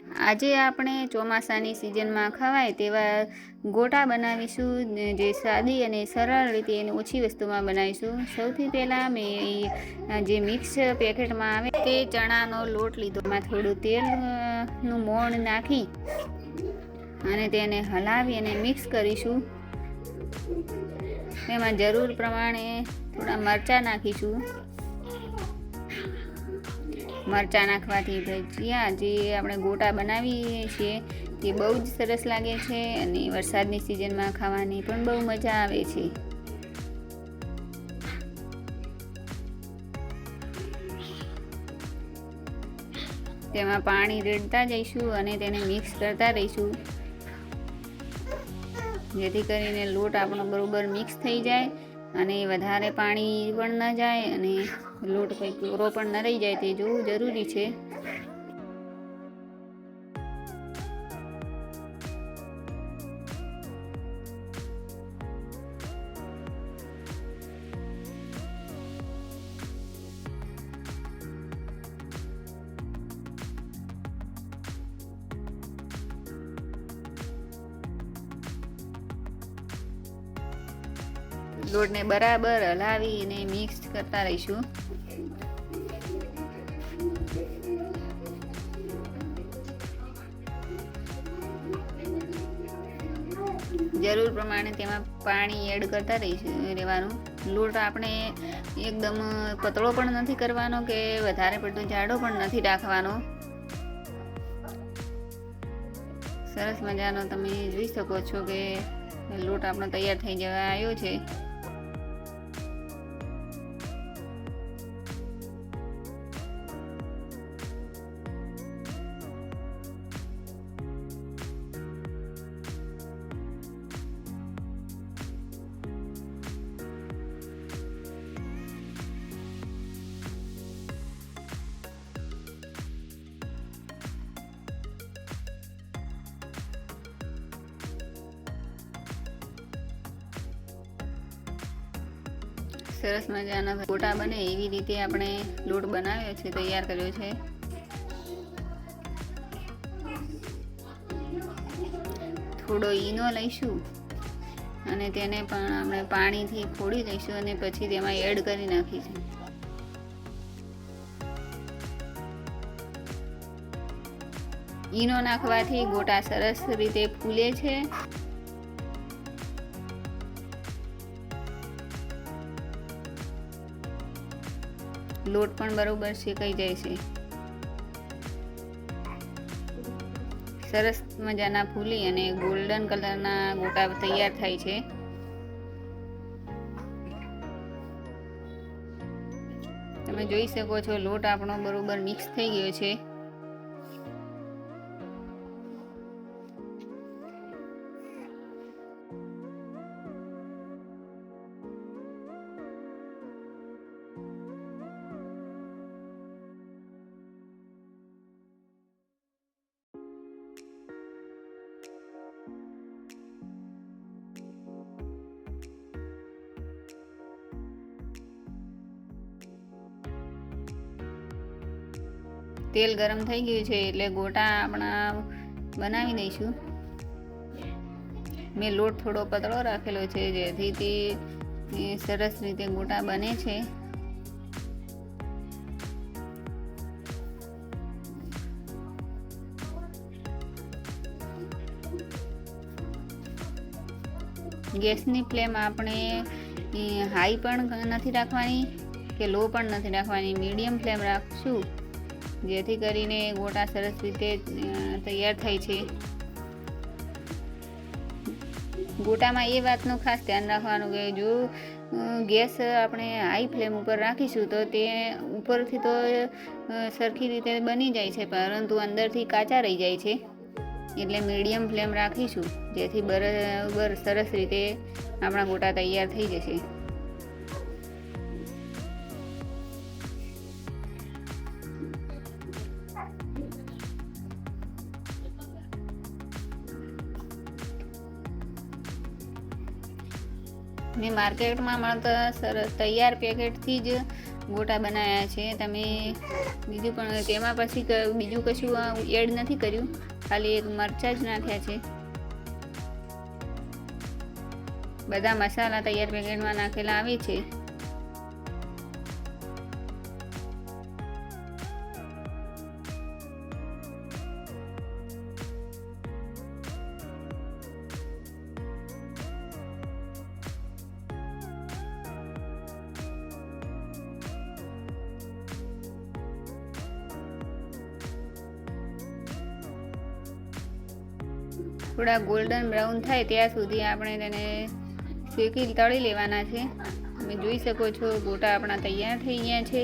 આજે આપણે ચોમાસાની સિઝનમાં ખવાય તેવા ગોટા બનાવીશું, જે સાદી અને સરળ રીતે અને ઓછી વસ્તુમાં બનાવીશું. સૌથી પહેલાં મેં જે મિક્સ પેકેટમાં આવે તે ચણાનો લોટ લીધો. એમાં થોડું તેલનું મોણ નાખી અને તેને હલાવી અને મિક્સ કરીશું. તેમાં જરૂર પ્રમાણે થોડા મરચાં નાખીશું. મરચાં નાખવાથી ભજીયા જે આપણે ગોટા બનાવીએ છીએ તે બહુ જ સરસ લાગે છે અને વરસાદની સિઝનમાં ખાવાની પણ બહુ મજા આવે છે. તેમાં પાણી રેડતા જઈશું અને તેને મિક્સ કરતા રહીશું, જેથી કરીને લોટ આપણો બરોબર મિક્સ થઈ જાય અને વધારે પાણી પણ ન જાય અને લોટ કંઈ કોરો પણ ન રહી જાય તે જોવું જરૂરી છે. લોટને બરાબર હલાવીને મિક્સ કરતા રહીશું. જરૂર પ્રમાણે તેમાં પાણી એડ કરતા રહેવાનું. લોટ આપણે એકદમ પતળો પણ નથી કરવાનો કે વધારે પડતો જાડો પણ નથી રાખવાનો. સરસ મજાનો તમે જોઈ શકો છો કે લોટ આપણો તૈયાર થઈ જવા આવ્યો છે. સરસ મજાના ગોટા બને એવી રીતે આપણે લોટ બનાવ્યો છે, તૈયાર કર્યો છે. થોડો ઈનો લઈશું અને તેને પણ આપણે પાણીથી ફોડી લઈશું અને પછી તેમાં એડ કરી નાખીશું. ઈનો નાખવાથી ગોટા સરસ રીતે ફૂલે છે. લોટ પણ બરોબર શેકાઈ જાય છે. સરસ મજાના ફૂલી અને ગોલ્ડન કલરના ગોટા તૈયાર થાય છે. તમે જોઈ શકો છો લોટ આપણો બરોબર મિક્સ થઈ ગયો છે. તેલ ગરમ થઈ ગયું છે એટલે ગોટા આપણા બનાવી દઈશું. મેં લોટ થોડો પતળો રાખેલો છે જેથી તે સરસ રીતે ગોટા બને છે. ગેસની ફ્લેમ આપણે હાઈ પણ નથી રાખવાની કે લો પણ નથી રાખવાની, મીડિયમ ફ્લેમ રાખશું જેથી કરીને ગોટા સરસ રીતે તૈયાર થાય છે. ગોટામાં એ વાતનું ખાસ ધ્યાન રાખવાનું કે જો ગેસ આપણે હાઈ ફ્લેમ ઉપર રાખીશું તો તે ઉપરથી તો સરખી રીતે બની જાય છે પરંતુ અંદરથી કાચા રહી જાય છે. એટલે મીડિયમ ફ્લેમ રાખીશું જેથી બરાબર સરસ રીતે આપણા ગોટા તૈયાર થઈ જશે. મેં માર્કેટમાં મળતા સરસ તૈયાર પેકેટથી જ ગોટા બનાવ્યા છે. તમે બીજું પણ તેમાં પછી બીજું કશું એડ નથી કર્યું, ખાલી એક મરચાં જ નાખ્યા છે. બધા મસાલા તૈયાર પેકેટમાં નાખેલા આવે છે. થોડા ગોલ્ડન બ્રાઉન થાય ત્યાં સુધી આપણે તેને શેકી તળી લેવાના છે. તમે જોઈ શકો છો ગોટા આપણા તૈયાર થઈ ગયા છે.